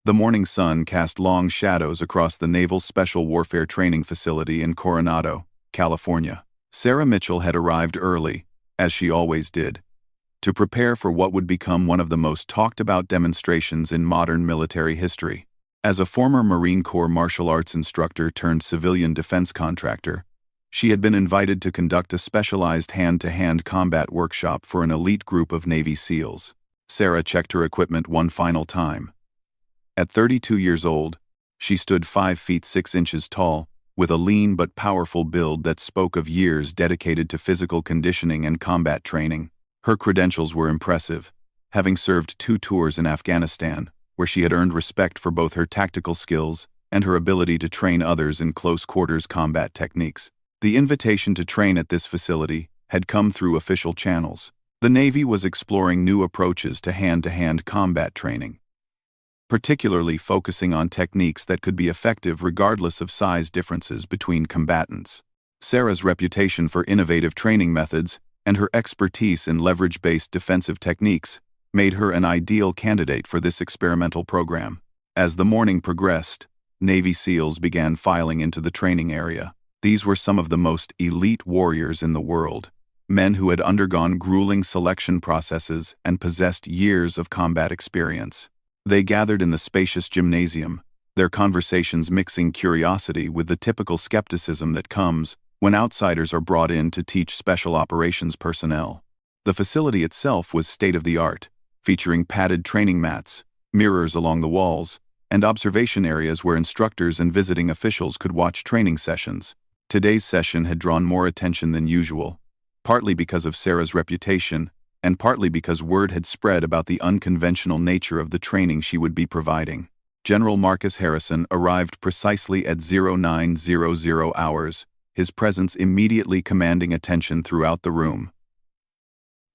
The morning sun cast long shadows across the Naval Special Warfare Training Facility in Coronado, California. Sarah Mitchell had arrived early, as she always did, to prepare for what would become one of the most talked-about demonstrations in modern military history. As a former Marine Corps martial arts instructor turned civilian defense contractor, she had been invited to conduct a specialized hand-to-hand combat workshop for an elite group of Navy SEALs. Sarah checked her equipment one final time. At 32 years old, she stood 5 feet 6 inches tall, with a lean but powerful build that spoke of years dedicated to physical conditioning and combat training. Her credentials were impressive, having served 2 tours in Afghanistan, where she had earned respect for both her tactical skills and her ability to train others in close-quarters combat techniques. The invitation to train at this facility had come through official channels. The Navy was exploring new approaches to hand-to-hand combat training, particularly focusing on techniques that could be effective regardless of size differences between combatants. Sarah's reputation for innovative training methods and her expertise in leverage-based defensive techniques made her an ideal candidate for this experimental program. As the morning progressed, Navy SEALs began filing into the training area. These were some of the most elite warriors in the world, men who had undergone grueling selection processes and possessed years of combat experience. They gathered in the spacious gymnasium, their conversations mixing curiosity with the typical skepticism that comes when outsiders are brought in to teach special operations personnel. The facility itself was state-of-the-art, featuring padded training mats, mirrors along the walls, and observation areas where instructors and visiting officials could watch training sessions. Today's session had drawn more attention than usual, partly because of Sarah's reputation, and partly because word had spread about the unconventional nature of the training she would be providing. General Marcus Harrison arrived precisely at 0900 hours, his presence immediately commanding attention throughout the room.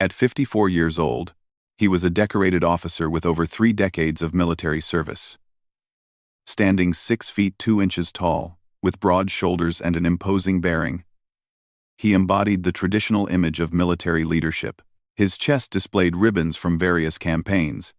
At 54 years old, he was a decorated officer with over 3 decades of military service. Standing 6 feet 2 inches tall, with broad shoulders and an imposing bearing, he embodied the traditional image of military leadership. His chest displayed ribbons from various campaigns,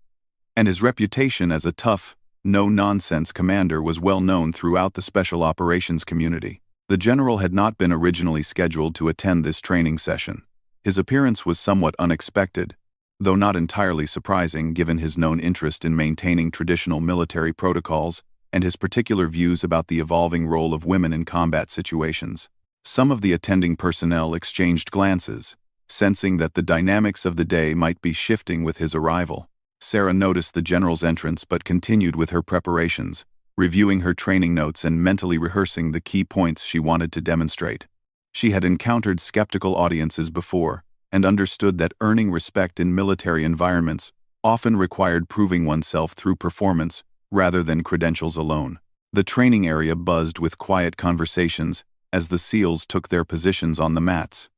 and his reputation as a tough, no-nonsense commander was well known throughout the special operations community. The general had not been originally scheduled to attend this training session. His appearance was somewhat unexpected, though not entirely surprising given his known interest in maintaining traditional military protocols and his particular views about the evolving role of women in combat situations. Some of the attending personnel exchanged glances, sensing that the dynamics of the day might be shifting with his arrival. Sarah noticed the general's entrance but continued with her preparations, reviewing her training notes and mentally rehearsing the key points she wanted to demonstrate. She had encountered skeptical audiences before and understood that earning respect in military environments often required proving oneself through performance rather than credentials alone. The training area buzzed with quiet conversations as the SEALs took their positions on the mats.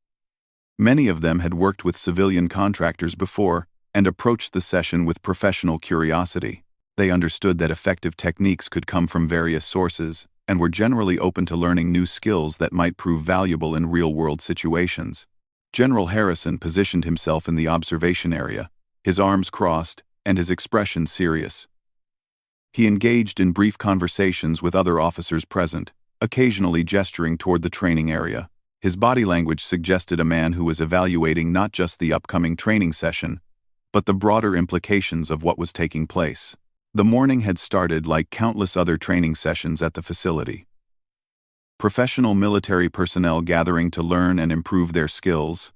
Many of them had worked with civilian contractors before and approached the session with professional curiosity. They understood that effective techniques could come from various sources and were generally open to learning new skills that might prove valuable in real-world situations. General Harrison positioned himself in the observation area, his arms crossed and his expression serious. He engaged in brief conversations with other officers present, occasionally gesturing toward the training area. His body language suggested a man who was evaluating not just the upcoming training session, but the broader implications of what was taking place. The morning had started like countless other training sessions at the facility. Professional military personnel gathering to learn and improve their skills,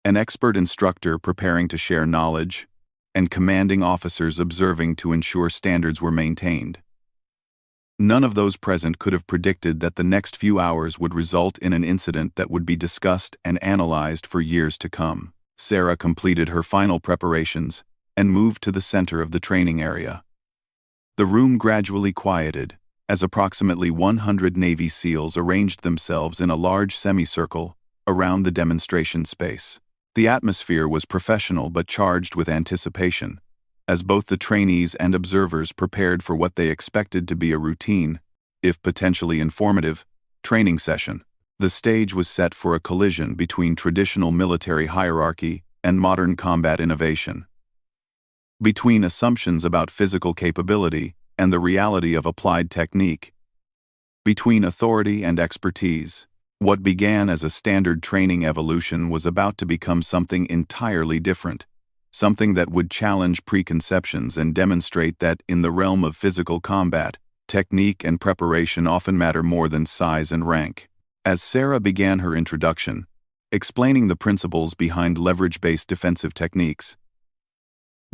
an expert instructor preparing to share knowledge, and commanding officers observing to ensure standards were maintained. None of those present could have predicted that the next few hours would result in an incident that would be discussed and analyzed for years to come. Sarah completed her final preparations and moved to the center of the training area. The room gradually quieted as approximately 100 Navy SEALs arranged themselves in a large semicircle around the demonstration space. The atmosphere was professional but charged with anticipation, as both the trainees and observers prepared for what they expected to be a routine, if potentially informative, training session. The stage was set for a collision between traditional military hierarchy and modern combat innovation. between assumptions about physical capability and the reality of applied technique, between authority and expertise. What began as a standard training evolution was about to become something entirely different, something that would challenge preconceptions and demonstrate that, in the realm of physical combat, technique and preparation often matter more than size and rank. As Sarah began her introduction, explaining the principles behind leverage-based defensive techniques,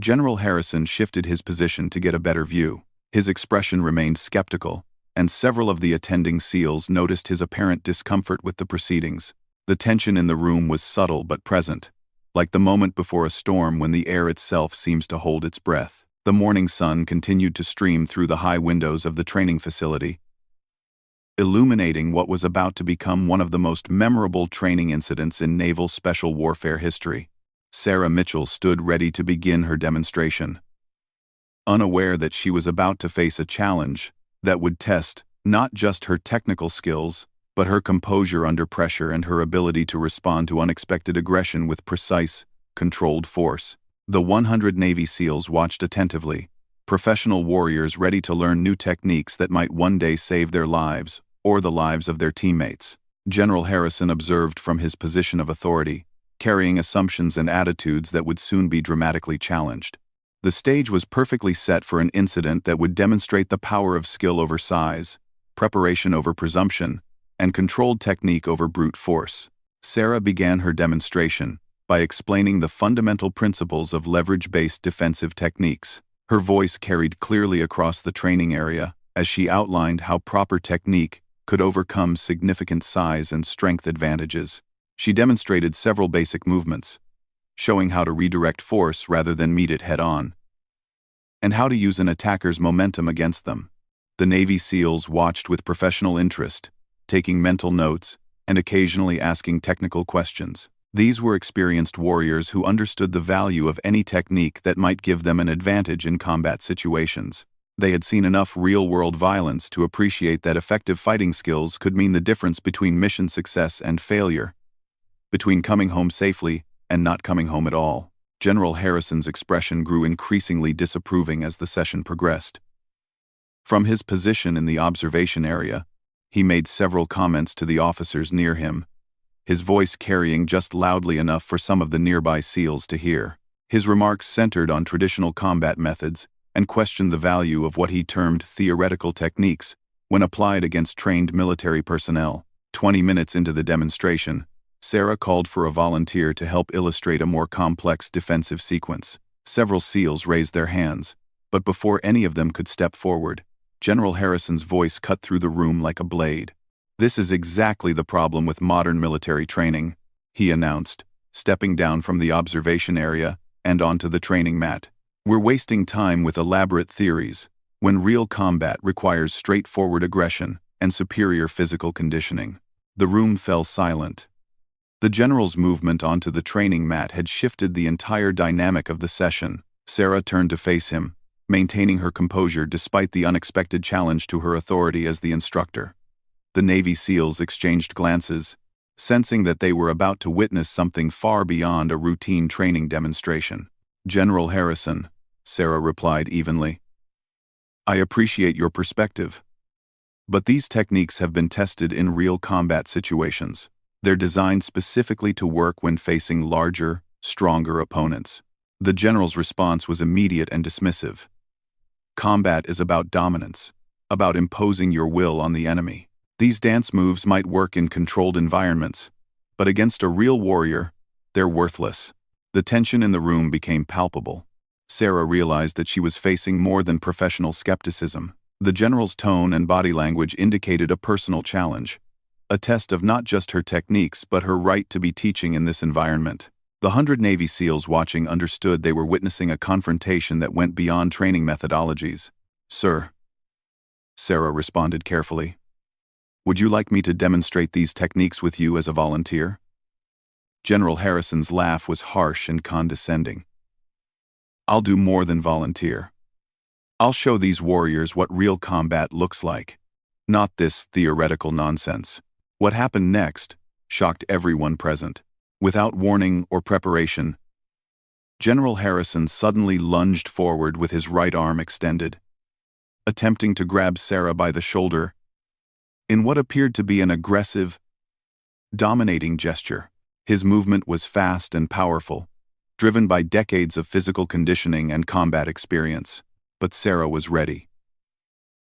General Harrison shifted his position to get a better view. His expression remained skeptical, and several of the attending SEALs noticed his apparent discomfort with the proceedings. The tension in the room was subtle but present, like the moment before a storm when the air itself seems to hold its breath. The morning sun continued to stream through the high windows of the training facility, illuminating what was about to become one of the most memorable training incidents in naval special warfare history. Sarah Mitchell stood ready to begin her demonstration, unaware that she was about to face a challenge that would test not just her technical skills, but her composure under pressure and her ability to respond to unexpected aggression with precise, controlled force. The 100 Navy SEALs watched attentively, professional warriors ready to learn new techniques that might one day save their lives or the lives of their teammates. General Harrison observed from his position of authority, carrying assumptions and attitudes that would soon be dramatically challenged. The stage was perfectly set for an incident that would demonstrate the power of skill over size, preparation over presumption, and controlled technique over brute force. Sarah began her demonstration by explaining the fundamental principles of leverage-based defensive techniques. Her voice carried clearly across the training area as she outlined how proper technique could overcome significant size and strength advantages. She demonstrated several basic movements, showing how to redirect force rather than meet it head-on, and how to use an attacker's momentum against them. The Navy SEALs watched with professional interest, taking mental notes and occasionally asking technical questions. These were experienced warriors who understood the value of any technique that might give them an advantage in combat situations. They had seen enough real-world violence to appreciate that effective fighting skills could mean the difference between mission success and failure, between coming home safely and not coming home at all. General Harrison's expression grew increasingly disapproving as the session progressed. From his position in the observation area, he made several comments to the officers near him, his voice carrying just loudly enough for some of the nearby SEALs to hear. His remarks centered on traditional combat methods and questioned the value of what he termed theoretical techniques when applied against trained military personnel. 20 minutes into the demonstration, Sarah called for a volunteer to help illustrate a more complex defensive sequence. Several SEALs raised their hands, but before any of them could step forward, General Harrison's voice cut through the room like a blade. "This is exactly the problem with modern military training," he announced, stepping down from the observation area and onto the training mat. "We're wasting time with elaborate theories, when real combat requires straightforward aggression and superior physical conditioning." The room fell silent. The general's movement onto the training mat had shifted the entire dynamic of the session. Sarah turned to face him, maintaining her composure despite the unexpected challenge to her authority as the instructor. The Navy SEALs exchanged glances, sensing that they were about to witness something far beyond a routine training demonstration. "General Harrison," Sarah replied evenly, "I appreciate your perspective, but these techniques have been tested in real combat situations. They're designed specifically to work when facing larger, stronger opponents." The general's response was immediate and dismissive. "Combat is about dominance, about imposing your will on the enemy. These dance moves might work in controlled environments, but against a real warrior, they're worthless." The tension in the room became palpable. Sarah realized that she was facing more than professional skepticism. The general's tone and body language indicated a personal challenge, a test of not just her techniques but her right to be teaching in this environment. The 100 Navy SEALs watching understood they were witnessing a confrontation that went beyond training methodologies. "Sir," Sarah responded carefully, "would you like me to demonstrate these techniques with you as a volunteer?" General Harrison's laugh was harsh and condescending. "I'll do more than volunteer. I'll show these warriors what real combat looks like, not this theoretical nonsense." What happened next shocked everyone present. Without warning or preparation, General Harrison suddenly lunged forward with his right arm extended, attempting to grab Sarah by the shoulder in what appeared to be an aggressive, dominating gesture. His movement was fast and powerful, driven by decades of physical conditioning and combat experience. But Sarah was ready.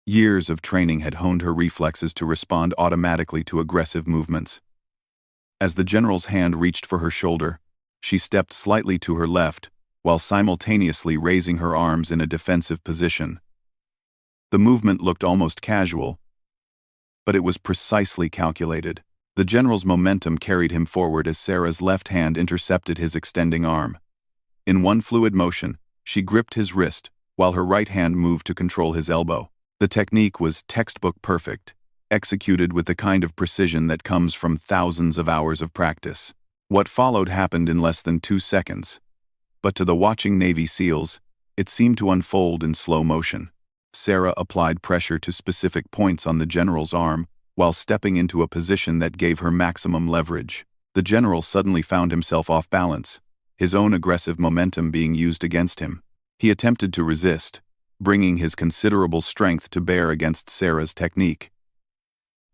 Years of training had honed her reflexes to respond automatically to aggressive movements. As the general's hand reached for her shoulder, she stepped slightly to her left, while simultaneously raising her arms in a defensive position. The movement looked almost casual, but it was precisely calculated. The general's momentum carried him forward as Sarah's left hand intercepted his extending arm. In one fluid motion, she gripped his wrist, while her right hand moved to control his elbow. The technique was textbook perfect, executed with the kind of precision that comes from thousands of hours of practice. What followed happened in less than 2 seconds, but to the watching Navy SEALs, it seemed to unfold in slow motion. Sarah applied pressure to specific points on the general's arm, while stepping into a position that gave her maximum leverage. The general suddenly found himself off balance, his own aggressive momentum being used against him. He attempted to resist, bringing his considerable strength to bear against Sarah's technique.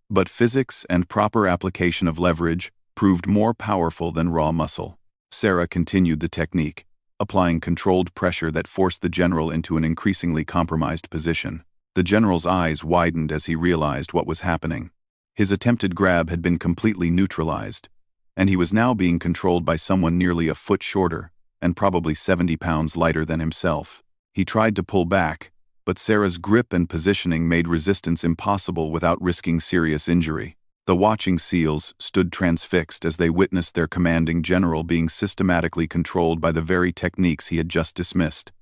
But physics and proper application of leverage proved more powerful than raw muscle. Sarah continued the technique, applying controlled pressure that forced the general into an increasingly compromised position. The general's eyes widened as he realized what was happening. His attempted grab had been completely neutralized, and he was now being controlled by someone nearly a foot shorter and probably 70 pounds lighter than himself. He tried to pull back, but Sarah's grip and positioning made resistance impossible without risking serious injury. The watching SEALs stood transfixed as they witnessed their commanding general being systematically controlled by the very techniques he had just dismissed.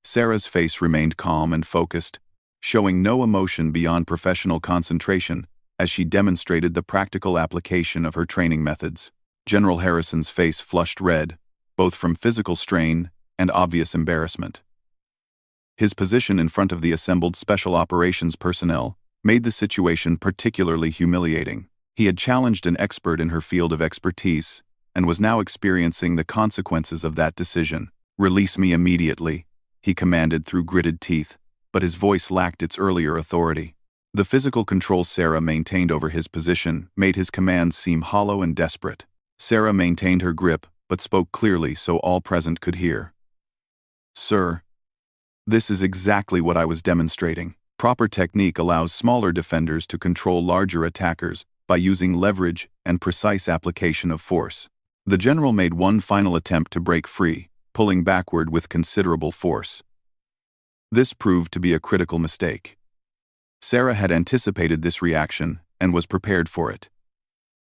Sarah's face remained calm and focused, showing no emotion beyond professional concentration as she demonstrated the practical application of her training methods. General Harrison's face flushed red, both from physical strain and obvious embarrassment. His position in front of the assembled special operations personnel made the situation particularly humiliating. He had challenged an expert in her field of expertise and was now experiencing the consequences of that decision. "Release me immediately," he commanded through gritted teeth, but his voice lacked its earlier authority. The physical control Sarah maintained over his position made his commands seem hollow and desperate. Sarah maintained her grip, but spoke clearly so all present could hear. "Sir, this is exactly what I was demonstrating. Proper technique allows smaller defenders to control larger attackers by using leverage and precise application of force." The general made one final attempt to break free, pulling backward with considerable force. This proved to be a critical mistake. Sarah had anticipated this reaction and was prepared for it.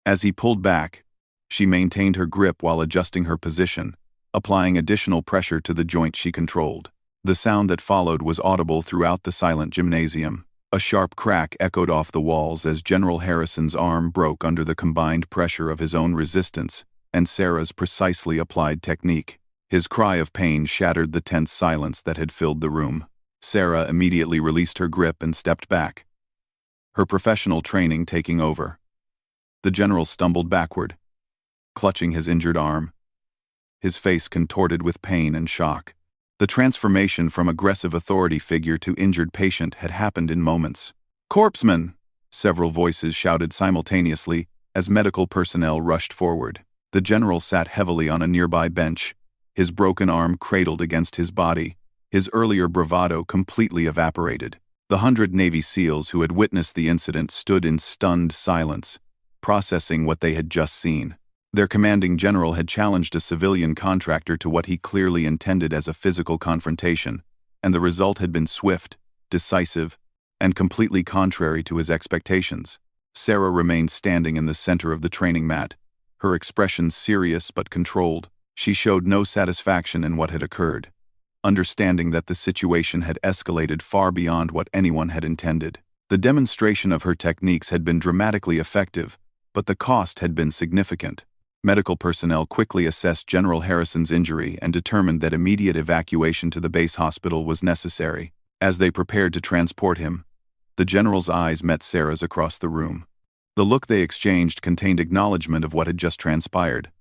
As he pulled back, she maintained her grip while adjusting her position, applying additional pressure to the joint she controlled. The sound that followed was audible throughout the silent gymnasium. A sharp crack echoed off the walls as General Harrison's arm broke under the combined pressure of his own resistance and Sarah's precisely applied technique. His cry of pain shattered the tense silence that had filled the room. Sarah immediately released her grip and stepped back, her professional training taking over. The general stumbled backward, clutching his injured arm, his face contorted with pain and shock. The transformation from aggressive authority figure to injured patient had happened in moments. "Corpsman!" several voices shouted simultaneously as medical personnel rushed forward. The general sat heavily on a nearby bench, his broken arm cradled against his body, his earlier bravado completely evaporated. The 100 Navy SEALs who had witnessed the incident stood in stunned silence, processing what they had just seen. Their commanding general had challenged a civilian contractor to what he clearly intended as a physical confrontation, and the result had been swift, decisive, and completely contrary to his expectations. Sarah remained standing in the center of the training mat, her expression serious but controlled. She showed no satisfaction in what had occurred, understanding that the situation had escalated far beyond what anyone had intended. The demonstration of her techniques had been dramatically effective, but the cost had been significant. Medical personnel quickly assessed General Harrison's injury and determined that immediate evacuation to the base hospital was necessary. As they prepared to transport him, the general's eyes met Sarah's across the room. The look they exchanged contained acknowledgement of what had just transpired,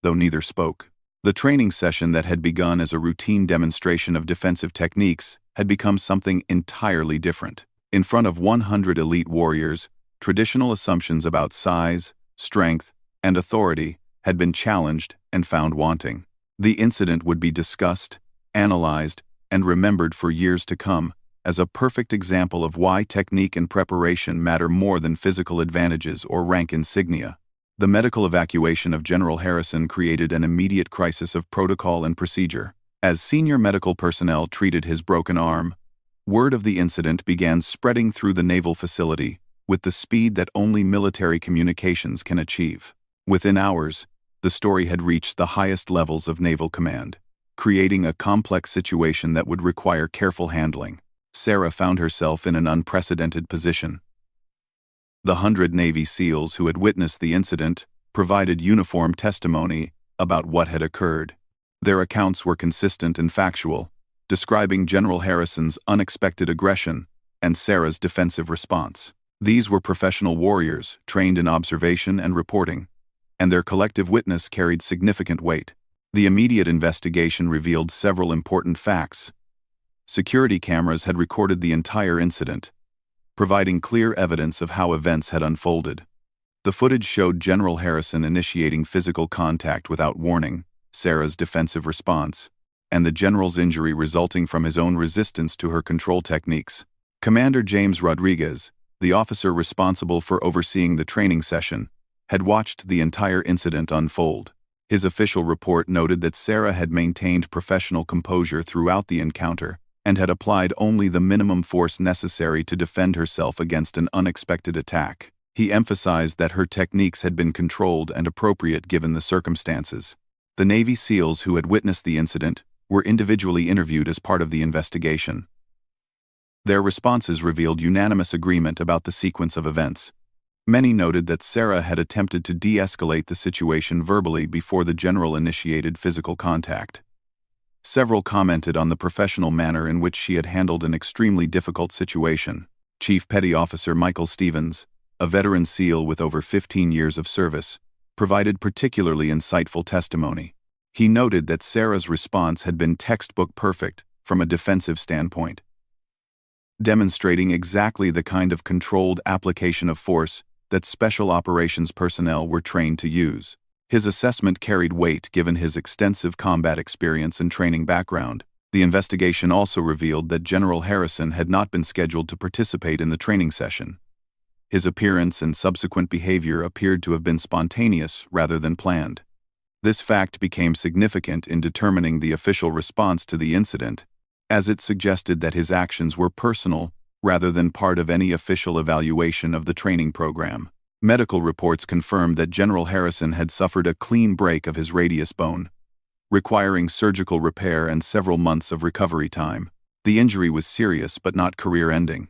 though neither spoke. The training session that had begun as a routine demonstration of defensive techniques had become something entirely different. In front of 100 elite warriors, traditional assumptions about size, strength, and authority had been challenged and found wanting. The incident would be discussed, analyzed, and remembered for years to come as a perfect example of why technique and preparation matter more than physical advantages or rank insignia. The medical evacuation of General Harrison created an immediate crisis of protocol and procedure. As senior medical personnel treated his broken arm, word of the incident began spreading through the naval facility with the speed that only military communications can achieve. Within hours, the story had reached the highest levels of naval command, creating a complex situation that would require careful handling. Sarah found herself in an unprecedented position. The 100 Navy SEALs who had witnessed the incident provided uniform testimony about what had occurred. Their accounts were consistent and factual, describing General Harrison's unexpected aggression and Sarah's defensive response. These were professional warriors trained in observation and reporting, and their collective witness carried significant weight. The immediate investigation revealed several important facts. Security cameras had recorded the entire incident, providing clear evidence of how events had unfolded. The footage showed General Harrison initiating physical contact without warning, Sarah's defensive response, and the general's injury resulting from his own resistance to her control techniques. Commander James Rodriguez, the officer responsible for overseeing the training session, had watched the entire incident unfold. His official report noted that Sarah had maintained professional composure throughout the encounter and had applied only the minimum force necessary to defend herself against an unexpected attack. He emphasized that her techniques had been controlled and appropriate given the circumstances. The Navy SEALs who had witnessed the incident were individually interviewed as part of the investigation. Their responses revealed unanimous agreement about the sequence of events. Many noted that Sarah had attempted to de-escalate the situation verbally before the general initiated physical contact. Several commented on the professional manner in which she had handled an extremely difficult situation. Chief Petty Officer Michael Stevens, a veteran SEAL with over 15 years of service, provided particularly insightful testimony. He noted that Sarah's response had been textbook perfect from a defensive standpoint, demonstrating exactly the kind of controlled application of force that special operations personnel were trained to use. His assessment carried weight given his extensive combat experience and training background. The investigation also revealed that General Harrison had not been scheduled to participate in the training session. His appearance and subsequent behavior appeared to have been spontaneous rather than planned. This fact became significant in determining the official response to the incident, as it suggested that his actions were personal rather than part of any official evaluation of the training program. Medical reports confirmed that General Harrison had suffered a clean break of his radius bone, requiring surgical repair and several months of recovery time. The injury was serious but not career-ending,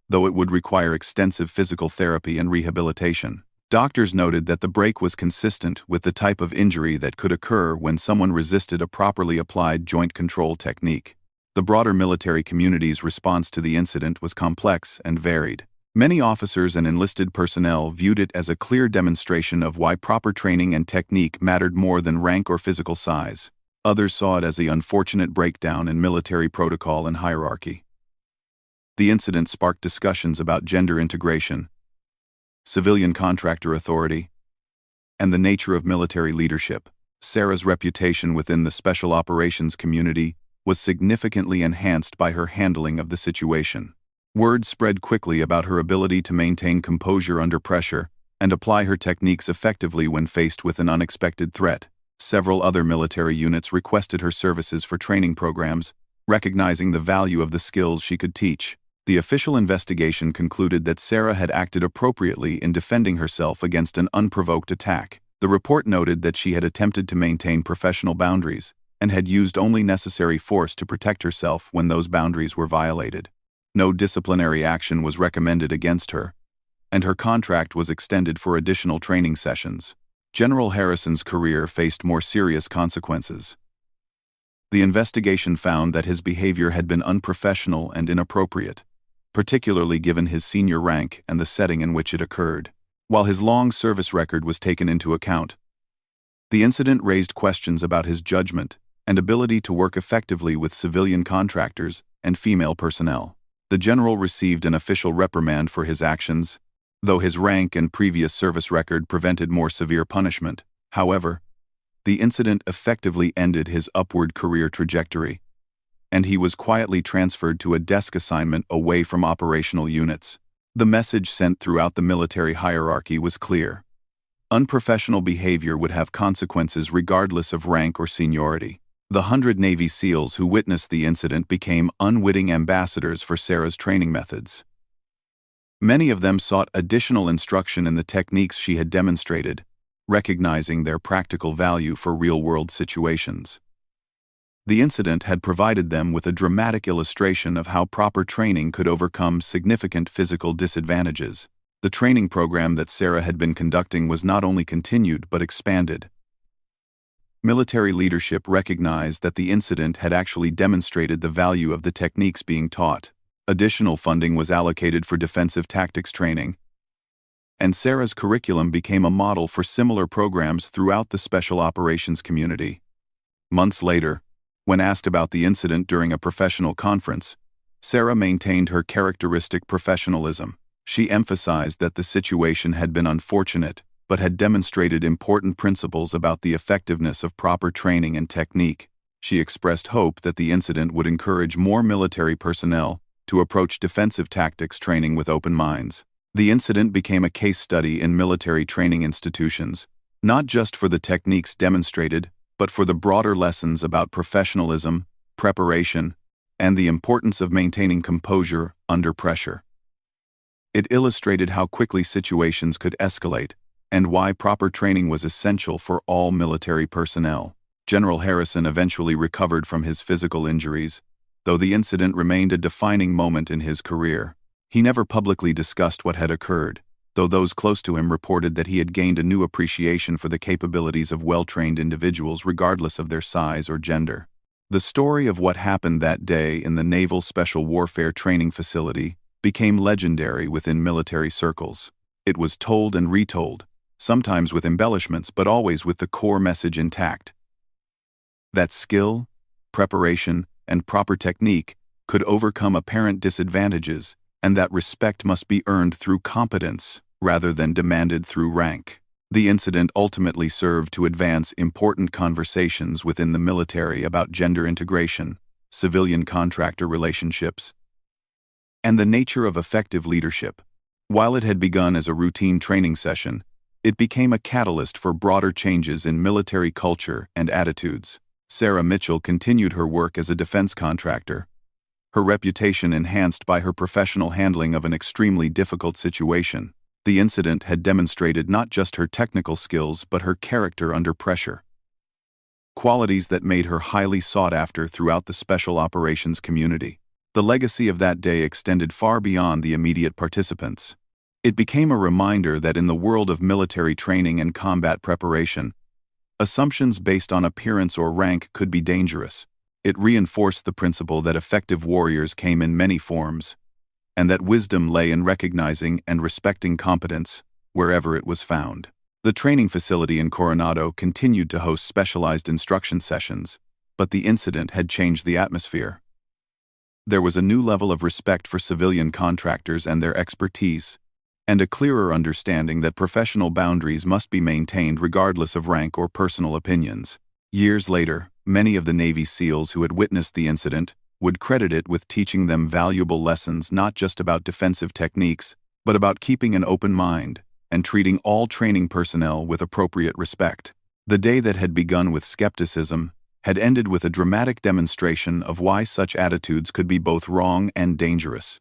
though it would require extensive physical therapy and rehabilitation. Doctors noted that the break was consistent with the type of injury that could occur when someone resisted a properly applied joint control technique. The broader military community's response to the incident was complex and varied. Many officers and enlisted personnel viewed it as a clear demonstration of why proper training and technique mattered more than rank or physical size. Others saw it as the unfortunate breakdown in military protocol and hierarchy. The incident sparked discussions about gender integration, civilian contractor authority, and the nature of military leadership. Sarah's reputation within the special operations community was significantly enhanced by her handling of the situation. Word spread quickly about her ability to maintain composure under pressure and apply her techniques effectively when faced with an unexpected threat. Several other military units requested her services for training programs, recognizing the value of the skills she could teach. The official investigation concluded that Sarah had acted appropriately in defending herself against an unprovoked attack. The report noted that she had attempted to maintain professional boundaries and had used only necessary force to protect herself when those boundaries were violated. No disciplinary action was recommended against her, and her contract was extended for additional training sessions. General Harrison's career faced more serious consequences. The investigation found that his behavior had been unprofessional and inappropriate, particularly given his senior rank and the setting in which it occurred. While his long service record was taken into account, The incident raised questions about his judgment and ability to work effectively with civilian contractors and female personnel. The general received an official reprimand for his actions, though his rank and previous service record prevented more severe punishment. However, the incident effectively ended his upward career trajectory, and he was quietly transferred to a desk assignment away from operational units. The message sent throughout the military hierarchy was clear. Unprofessional behavior would have consequences regardless of rank or seniority. The 100 Navy SEALs who witnessed the incident became unwitting ambassadors for Sarah's training methods. Many of them sought additional instruction in the techniques she had demonstrated, recognizing their practical value for real-world situations. The incident had provided them with a dramatic illustration of how proper training could overcome significant physical disadvantages. The training program that Sarah had been conducting was not only continued but expanded. Military leadership recognized that the incident had actually demonstrated the value of the techniques being taught. Additional funding was allocated for defensive tactics training, and Sarah's curriculum became a model for similar programs throughout the special operations community. Months later, when asked about the incident during a professional conference, Sarah maintained her characteristic professionalism. She emphasized that the situation had been unfortunate, but had demonstrated important principles about the effectiveness of proper training and technique. She expressed hope that the incident would encourage more military personnel to approach defensive tactics training with open minds. The incident became a case study in military training institutions, not just for the techniques demonstrated, but for the broader lessons about professionalism, preparation, and the importance of maintaining composure under pressure. It illustrated how quickly situations could escalate, and why proper training was essential for all military personnel. General Harrison eventually recovered from his physical injuries, though the incident remained a defining moment in his career. He never publicly discussed what had occurred, though those close to him reported that he had gained a new appreciation for the capabilities of well-trained individuals regardless of their size or gender. The story of what happened that day in the Naval Special Warfare Training Facility became legendary within military circles. It was told and retold, sometimes with embellishments but always with the core message intact: that skill, preparation, and proper technique could overcome apparent disadvantages, and that respect must be earned through competence rather than demanded through rank. The incident ultimately served to advance important conversations within the military about gender integration, civilian contractor relationships, and the nature of effective leadership. While it had begun as a routine training session, it became a catalyst for broader changes in military culture and attitudes. Sarah Mitchell continued her work as a defense contractor, her reputation enhanced by her professional handling of an extremely difficult situation. The incident had demonstrated not just her technical skills but her character under pressure, qualities that made her highly sought after throughout the special operations community. The legacy of that day extended far beyond the immediate participants. It became a reminder that in the world of military training and combat preparation, assumptions based on appearance or rank could be dangerous. It reinforced the principle that effective warriors came in many forms, and that wisdom lay in recognizing and respecting competence wherever it was found. The training facility in Coronado continued to host specialized instruction sessions, but the incident had changed the atmosphere. There was a new level of respect for civilian contractors and their expertise, and a clearer understanding that professional boundaries must be maintained regardless of rank or personal opinions. Years later, many of the Navy SEALs who had witnessed the incident would credit it with teaching them valuable lessons not just about defensive techniques, but about keeping an open mind and treating all training personnel with appropriate respect. The day that had begun with skepticism had ended with a dramatic demonstration of why such attitudes could be both wrong and dangerous.